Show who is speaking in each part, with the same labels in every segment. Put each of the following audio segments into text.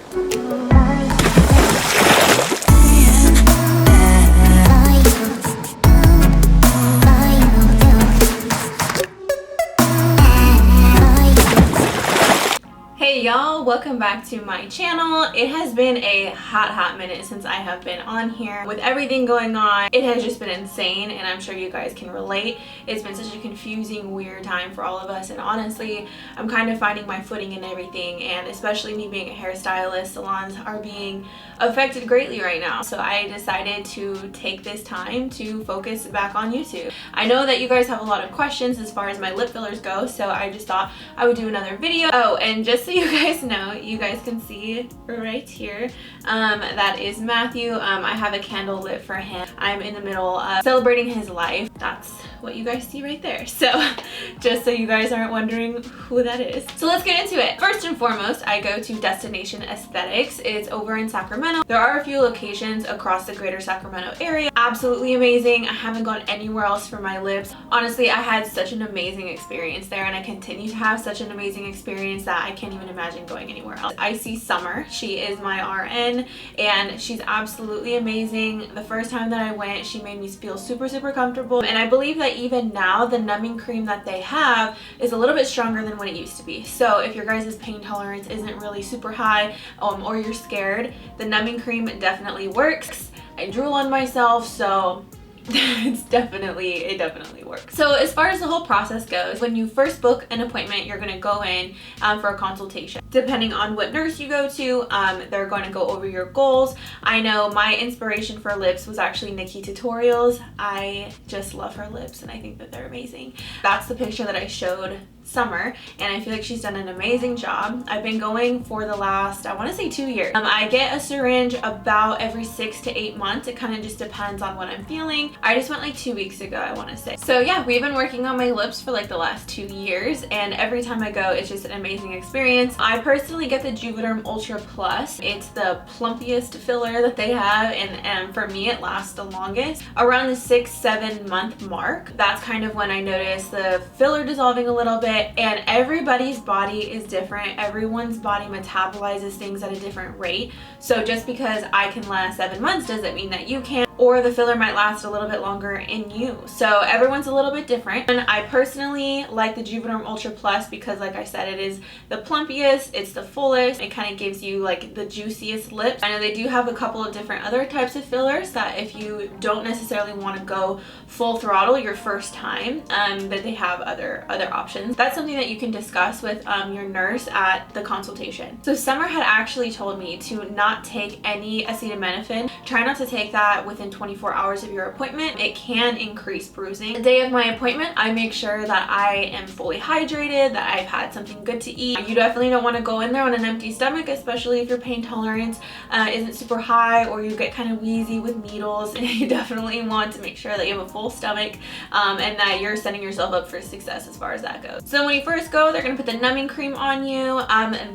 Speaker 1: Hey y'all, welcome back to my channel. It has been a hot minute since I have been on here. With everything going on, it has just been insane, and I'm sure you guys can relate. It's been such a confusing, weird time for all of us, and honestly, I'm kind of finding my footing in everything, and especially me being a hairstylist, salons are being affected greatly right now. So I decided to take this time to focus back on YouTube. I know that you guys have a lot of questions as far as my lip fillers go, so I just thought I would do another video. Oh, and just so you guys know, you guys can see right here, that is Matthew. I have a candle lit for him. I'm in the middle of celebrating his life. That's what you guys see right there. So just so you guys aren't wondering who that is. So let's get into it. First and foremost, I go to Destination Aesthetics. It's over in Sacramento. There are a few locations across the greater Sacramento area. Absolutely amazing. I haven't gone anywhere else for my lips. Honestly, I had such an amazing experience there, and I continue to have such an amazing experience that I can't even imagine going anywhere else. I see Summer. She is my RN, and she's absolutely amazing. The first time that I went, she made me feel super comfortable, and I believe that even now the numbing cream that they have is a little bit stronger than what it used to be. So if your guys' pain tolerance isn't really super high, or you're scared, the numbing cream definitely works. I drool on myself, so it definitely works. So as far as the whole process goes, when you first book an appointment, you're going to go in for a consultation. Depending on what nurse you go to, they're going to go over your goals. I know my inspiration for lips was actually Nikki Tutorials. I just love her lips, and I think that they're amazing. That's the picture that I showed Summer, and I feel like she's done an amazing job. I've been going for the last, I want to say 2 years. I get a syringe about every 6 to 8 months. It kind of just depends on what I'm feeling. I just went like 2 weeks ago, I want to say. So yeah, we've been working on my lips for like the last 2 years, and every time I go, it's just an amazing experience. I personally get the Juvederm Ultra Plus. It's the plumpiest filler that they have, and for me, it lasts the longest. Around the 6-7 month mark, that's kind of when I notice the filler dissolving a little bit. And everybody's body is different. Everyone's body metabolizes things at a different rate. So just because I can last 7 months doesn't mean that you can, or the filler might last a little bit longer in you. So everyone's a little bit different. And I personally like the Juvederm Ultra Plus because, like I said, it is the plumpiest, it's the fullest, it kind of gives you like the juiciest lips. I know they do have a couple of different other types of fillers that if you don't necessarily want to go full throttle your first time, that they have other options. That's something that you can discuss with your nurse at the consultation. So Summer had actually told me to not take any acetaminophen. Try not to take that within 24 hours of your appointment. It can increase bruising. The day of my appointment, I make sure that I am fully hydrated, that I've had something good to eat. You definitely don't want to go in there on an empty stomach, especially if your pain tolerance isn't super high or you get kind of wheezy with needles. You definitely want to make sure that you have a full stomach and that you're setting yourself up for success as far as that goes. So when you first go, they're going to put the numbing cream on you.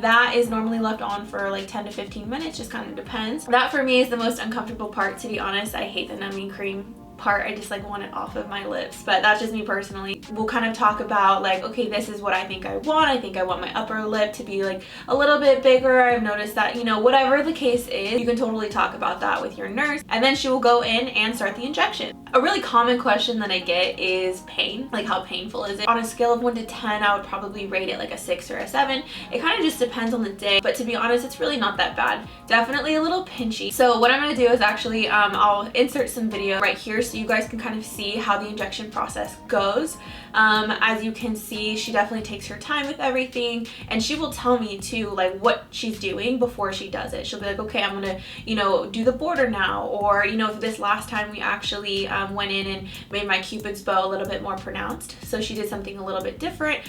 Speaker 1: That is normally left on for like 10 to 15 minutes, just kind of depends. That for me is the most uncomfortable part, to be honest. I hate the numbing cream part. I just like want it off of my lips, but that's just me personally. We'll kind of talk about like, okay, this is what I think I want. I think I want my upper lip to be like a little bit bigger. I've noticed that, you know, whatever the case is, you can totally talk about that with your nurse, and then she will go in and start the injection. A really common question that I get is pain. Like, how painful is it? On a scale of 1 to 10, I would probably rate it like a 6 or a 7. It kind of just depends on the day, but to be honest, it's really not that bad. Definitely a little pinchy. So what I'm going to do is actually, I'll insert some video right here so you guys can kind of see how the injection process goes. As you can see, she definitely takes her time with everything, and she will tell me too, like, what she's doing before she does it. She'll be like, okay, I'm gonna, you know, do the border now, or, you know, this last time we actually went in and made my Cupid's bow a little bit more pronounced. So she did something a little bit different.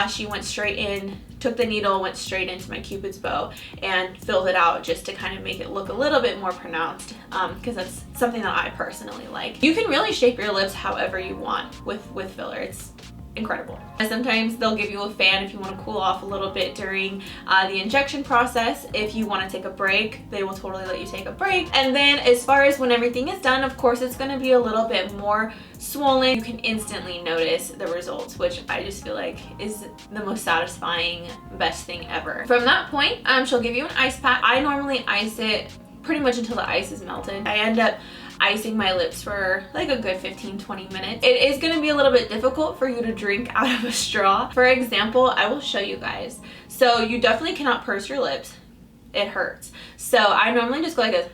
Speaker 1: She went straight in, took the needle, went straight into my Cupid's bow and filled it out just to kind of make it look a little bit more pronounced, because that's something that I personally like. You can really shape your lips however you want with filler. incredible. And sometimes they'll give you a fan if you want to cool off a little bit during the injection process. If you want to take a break, they will totally let you take a break. And then as far as when everything is done, of course it's going to be a little bit more swollen. You can instantly notice the results, which I just feel like is the most satisfying, best thing ever. From that point, she'll give you an ice pack. I normally ice it pretty much until the ice is melted. I end up icing my lips for like a good 15-20 minutes. It is going to be a little bit difficult for you to drink out of a straw. For example, I will show you guys. So you definitely cannot purse your lips. It hurts. So I normally just go like this.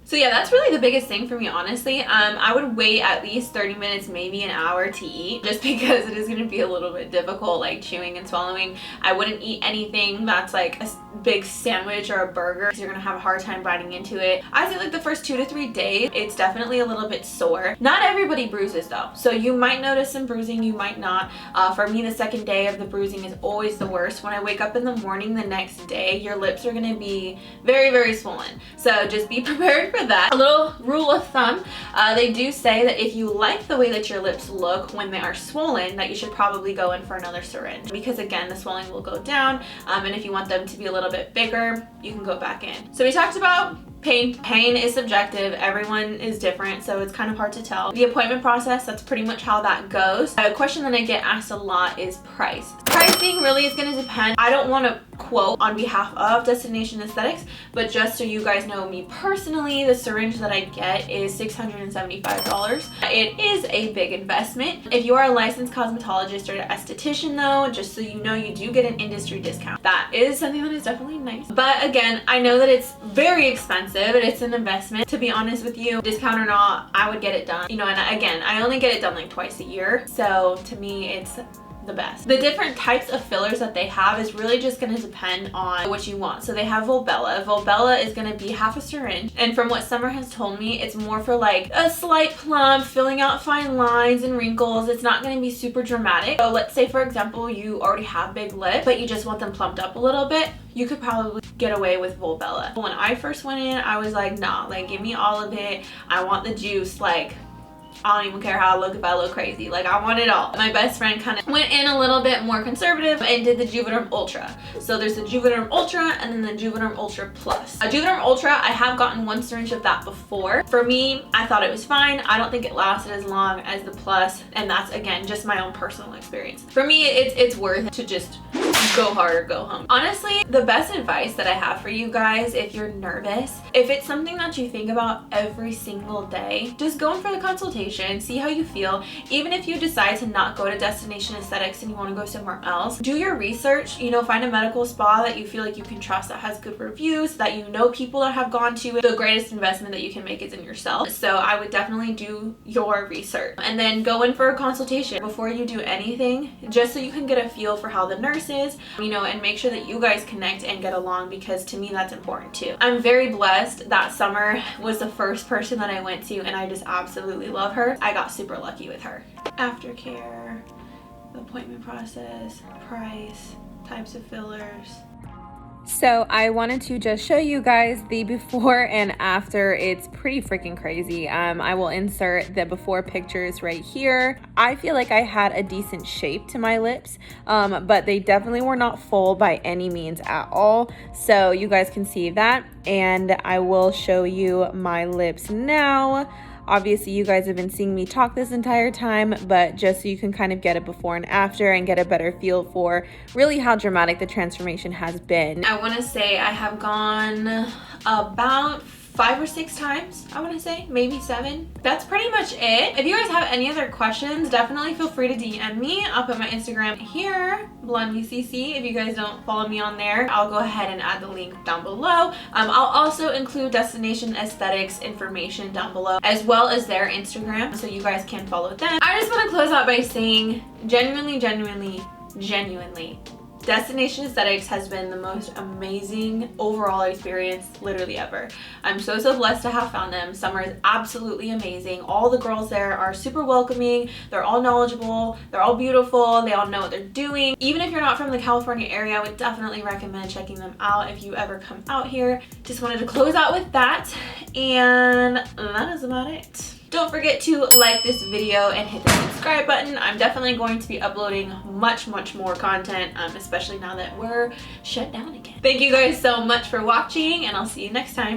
Speaker 1: So yeah, that's really the biggest thing for me, honestly. I would wait at least 30 minutes, maybe an hour to eat, just because it is going to be a little bit difficult, like chewing and swallowing. I wouldn't eat anything that's like a big sandwich or a burger, because you're going to have a hard time biting into it. I say like the first 2 to 3 days, it's definitely a little bit sore. Not everybody bruises though, so you might notice some bruising, you might not. For me, the second day of the bruising is always the worst. When I wake up in the morning the next day, your lips are going to be very, very swollen. So just be prepared for that. A little rule of thumb, they do say that if you like the way that your lips look when they are swollen, that you should probably go in for another syringe, because again, the swelling will go down, and if you want them to be a little bit bigger, you can go back in. So we talked about pain. Pain is subjective. Everyone is different, so it's kind of hard to tell. The appointment process, that's pretty much how that goes. A question that I get asked a lot is price. Pricing really is going to depend. I don't want to quote on behalf of Destination Aesthetics, but just so you guys know, me personally, the syringe that I get is $675. It is a big investment. If you are a licensed cosmetologist or an esthetician though, just so you know, you do get an industry discount. That is something that is definitely nice. But again, I know that it's very expensive and it's an investment. To be honest with you, discount or not, I would get it done. You know, and again, I only get it done like twice a year. So to me, it's the best. The different types of fillers that they have is really just going to depend on what you want. So they have Volbella. Volbella is going to be half a syringe, and from what Summer has told me, it's more for like a slight plump, filling out fine lines and wrinkles. It's not going to be super dramatic. So let's say, for example, you already have big lips, but you just want them plumped up a little bit. You could probably get away with Volbella. When I first went in, I was like, nah, like give me all of it. I want the juice. Like, I don't even care how I look if I look crazy. Like, I want it all. My best friend kind of went in a little bit more conservative and did the Juvederm Ultra. So there's the Juvederm Ultra and then the Juvederm Ultra Plus. Juvederm Ultra, I have gotten one syringe of that before. For me, I thought it was fine. I don't think it lasted as long as the Plus, and that's, again, just my own personal experience. For me, it's worth it to just go hard or go home. Honestly, the best advice that I have for you guys, if you're nervous, if it's something that you think about every single day, just go in for the consultation, see how you feel. Even if you decide to not go to Destination Aesthetics and you want to go somewhere else, do your research, you know, find a medical spa that you feel like you can trust, that has good reviews, that you know people that have gone to it. The greatest investment that you can make is in yourself. So I would definitely do your research and then go in for a consultation before you do anything, just so you can get a feel for how the nurse is, you know, and make sure that you guys connect and get along, because to me that's important too. I'm very blessed that Summer was the first person that I went to, and I just absolutely love her. I got super lucky with her. Aftercare, the appointment process, price, types of fillers. So I wanted to just show you guys the before and after. It's pretty freaking crazy. I will insert the before pictures right here. I feel like I had a decent shape to my lips, but they definitely were not full by any means at all. So you guys can see that, and I will show you my lips now. Obviously, you guys have been seeing me talk this entire time, but just so you can kind of get a before and after and get a better feel for really how dramatic the transformation has been. I want to say I have gone about 5 or 6 times, I want to say, maybe 7. That's pretty much it. If you guys have any other questions, definitely feel free to DM me. I'll put my Instagram here, BlondeUCC. If you guys don't follow me on there, I'll go ahead and add the link down below. I'll also include Destination Aesthetics information down below, as well as their Instagram, so you guys can follow them. I just want to close out by saying, genuinely, Destination Aesthetics has been the most amazing overall experience literally ever. I'm so blessed to have found them. Summer is absolutely amazing. All the girls there are super welcoming. They're all knowledgeable. They're all beautiful. They all know what they're doing. Even if you're not from the California area, I would definitely recommend checking them out if you ever come out here. Just wanted to close out with that, and that is about it. Don't forget to like this video and hit the subscribe button. I'm definitely going to be uploading much more content, especially now that we're shut down again. Thank you guys so much for watching, and I'll see you next time.